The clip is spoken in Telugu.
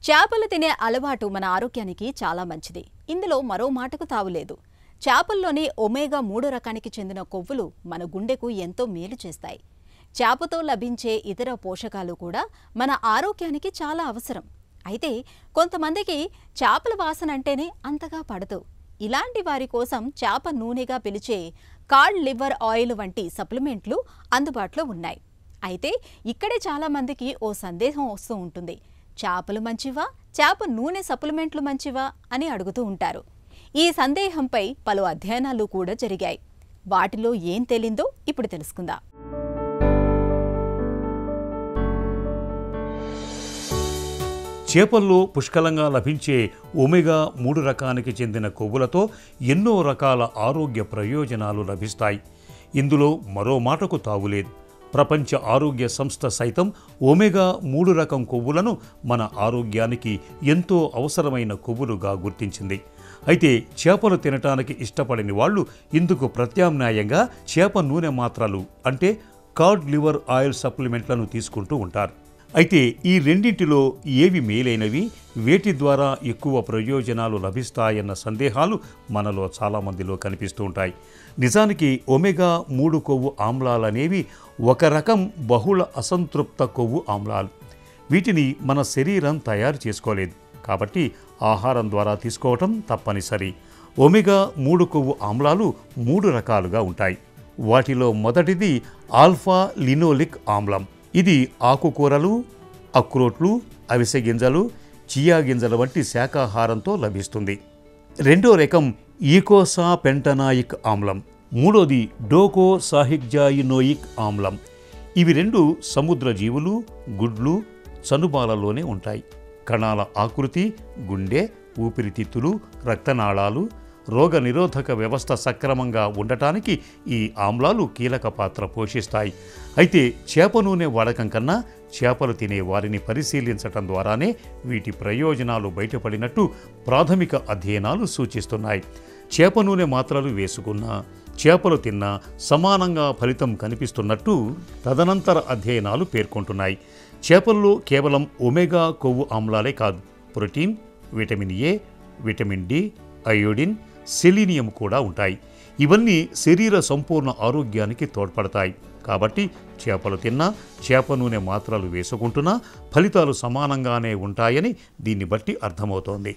చేపలు తినే అలవాటు మన ఆరోగ్యానికి చాలా మంచిది. ఇందులో మరో మాటకు తావులేదు. చేపల్లోని ఒమేగా 3 రకానికి చెందిన కొవ్వులు మన గుండెకు ఎంతో మేలు చేస్తాయి. చేపతో లభించే ఇతర పోషకాలు కూడా మన ఆరోగ్యానికి చాలా అవసరం. అయితే కొంతమందికి చేపల వాసన అంటేనే అంతగా పడదు. ఇలాంటి వారి కోసం చేప నూనెగా పిలిచే కాడ్ లివర్ ఆయిల్ వంటి సప్లిమెంట్లు అందుబాటులో ఉన్నాయి. అయితే ఇక్కడే చాలా మందికి ఓ సందేహం వస్తూ ఉంటుంది. చేపలు మంచివా, చేప నూనె సప్లిమెంట్లు మంచివా అని అడుగుతూ ఉంటారు. ఈ సందేహంపై పలు అధ్యయనాలు కూడా జరిగాయి. వాటిలో ఏం తేలిందో ఇప్పుడు తెలుసుకుందాం. చేపల్లో పుష్కలంగా లభించే ఒమేగా 3 రకానికి చెందిన కొవ్వులతో ఎన్నో రకాల ఆరోగ్య ప్రయోజనాలు లభిస్తాయి. ఇందులో మరో మాటకు తావులేదు. ప్రపంచ ఆరోగ్య సంస్థ సైతం ఒమేగా 3 రకం కొవ్వులను మన ఆరోగ్యానికి ఎంతో అవసరమైన కొవ్వులుగా గుర్తించింది. అయితే చేపలు తినటానికి ఇష్టపడని వాళ్ళు ఇందుకు ప్రత్యామ్నాయంగా చేప నూనె మాత్రలు అంటే కాడ్ లివర్ ఆయిల్ సప్లిమెంట్లను తీసుకుంటూ ఉంటారు. అయితే ఈ రెండింటిలో ఏవి మేలైనవి, వేటి ద్వారా ఎక్కువ ప్రయోజనాలు లభిస్తాయన్న సందేహాలు మనలో చాలామందిలో కనిపిస్తూ ఉంటాయి. నిజానికి ఒమేగా 3 కొవ్వు ఆమ్లాలనేవి ఒక రకం బహుళ అసంతృప్త కొవ్వు ఆమ్లాలు. వీటిని మన శరీరం తయారు చేసుకోలేదు, కాబట్టి ఆహారం ద్వారా తీసుకోవటం తప్పనిసరి. ఒమేగా 3 కొవ్వు ఆమ్లాలు 3 రకాలుగా ఉంటాయి. వాటిలో మొదటిది ఆల్ఫా లినోలిక్ ఆమ్లం. ఇది ఆకుకూరలు, అక్రోట్లు, అవిసె గింజలు, చియా గింజల వంటి శాకాహారంతో లభిస్తుంది. రెండో రకం ఈకోసా పెంటనాయిక్ ఆమ్లం. మూడోది డోకోసాహిగ్జాయినోయిక్ ఆమ్లం. ఇవి రెండు సముద్ర జీవులు, గుడ్లు, చనుబాలలోనే ఉంటాయి. కణాల ఆకృతి, గుండె, ఊపిరితిత్తులు, రక్తనాళాలు, రోగ నిరోధక వ్యవస్థ సక్రమంగా ఉండటానికి ఈ ఆమ్లాలు కీలక పాత్ర పోషిస్తాయి. అయితే చేప నూనె వాడకం కన్నా చేపలు తినే వారిని పరిశీలించటం ద్వారానే వీటి ప్రయోజనాలు బయటపడినట్టు ప్రాథమిక అధ్యయనాలు సూచిస్తున్నాయి. చేప నూనె మాత్రలు వేసుకున్నా, చేపలు తిన్నా సమానంగా ఫలితం కనిపిస్తున్నట్టు తదనంతర అధ్యయనాలు పేర్కొంటున్నాయి. చేపల్లో కేవలం ఒమేగా కొవ్వు ఆమ్లాలే కాదు, protein, vitamin A, vitamin D, iodine, selenium కూడా ఉంటాయి. ఇవన్నీ శరీర సంపూర్ణ ఆరోగ్యానికి తోడ్పడతాయి. కాబట్టి చేపలు తిన్నా, చేప నూనె మాత్రలు వేసుకుంటున్నా ఫలితాలు సమానంగానే ఉంటాయని దీన్ని బట్టి అర్థమవుతోంది.